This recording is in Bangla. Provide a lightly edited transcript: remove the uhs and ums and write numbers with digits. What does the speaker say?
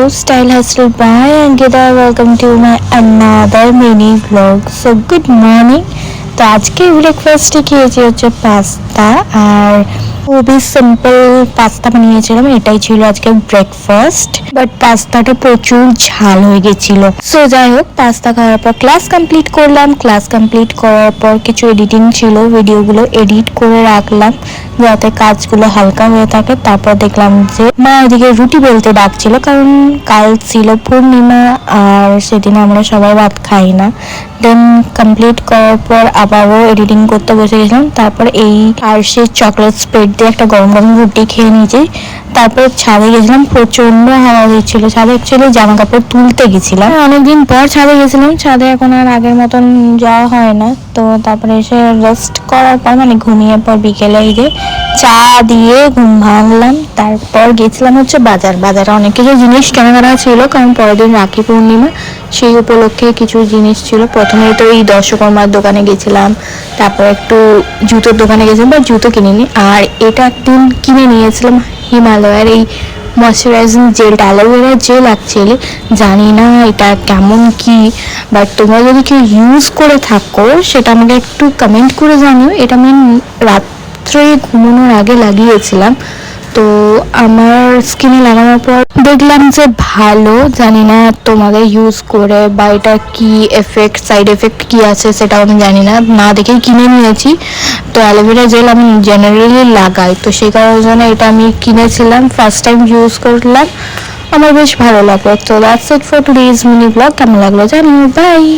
Style Hustle by Angida. Welcome to my another mini vlog. So good morning. তো আজকে ব্রেকফাস্টে খেয়েছি হচ্ছে পাস্তা আর খুবই সিম্পল পাস্তা বানিয়েছিলাম, এটাই ছিল আজকে ব্রেকফাস্ট। বাট পাস্তাটা প্রচুর ঝাল হয়ে গেছিল। সো যাই হোক, পাস্তা খাওয়ার পর ক্লাস কমপ্লিট করলাম। ক্লাস কমপ্লিট করার পর কিছু এডিটিং ছিল, ভিডিওগুলো এডিট করে রাখলাম যাতে কাজগুলো হালকা হয়ে থাকে। তারপর দেখলাম যে মা ওদিকে রুটি বেলতে ডাকছিল, কারণ কাল ছিল পূর্ণিমা আর সেদিন আমরা সবাই ভাত খাই না। দেন কমপ্লিট করার পর আবারও এডিটিং করতে বসে গেছিলাম। তারপর এই আর সে চকলেট স্প্রেড দিয়ে একটা গরম গরম রুটি খেয়ে নিয়েছি। তারপর ছাদে গেছিলাম, প্রচন্ড হাওয়া দিচ্ছিল। ছাদে অ্যাকচুয়ালি জামা কাপড় তুলতে গেছিলাম, অনেকদিন পর ছাদে গেছিলাম। ছাদে এখন আর আগের মতন যাওয়া হয় না। তো তারপরে এসে রেস্ট করার পর মানে ঘুমিয়ে পর বিকেলে এই যে চা দিয়ে ঘুম ভাঙলাম। তারপর গেছিলাম হচ্ছে বাজারে অনেক কিছু জিনিস কেনাকাটা ছিল, কারণ পরের দিন রাখি পূর্ণিমা, সেই উপলক্ষে কিছু জিনিস ছিল। প্রথমে তো এই দর্শকর্মার দোকানে গেছিলাম, তারপর একটু জুতোর দোকানে গেছিলাম, বা জুতো কিনিনি। আর এটা একদিন কিনে নিয়েছিলাম হিমালয়ের এই ময়শ্চারাইজিং জেলটা, অ্যালোভেরা জেল। অ্যাকচুয়ালি জানি না এটা কেমন কি, বাট তোমরা যদি কেউ ইউজ করে থাকো সেটা আমাকে একটু কমেন্ট করে জানিও। এটা আমি রাত্রে ঘুমানোর আগে লাগিয়েছিলাম, তো আমার স্কিনে লাগানোর পর দেখলাম যে ভালো। জানি না তোমাদের ইউজ করে বা এটা কি এফেক্ট, সাইড এফেক্ট কি আছে সেটাও আমি জানি না, না দেখেই কিনে নিয়েছি। তো অ্যালোভেরা জেল আমি জেনারেলি লাগাই, তো সেই কারণের জন্য এটা আমি কিনেছিলাম, ফার্স্ট টাইম ইউজ করলাম, আমার বেশ ভালো লাগলো। তো that's it for today's mini blog. কেমন লাগলো জানিও, বাই।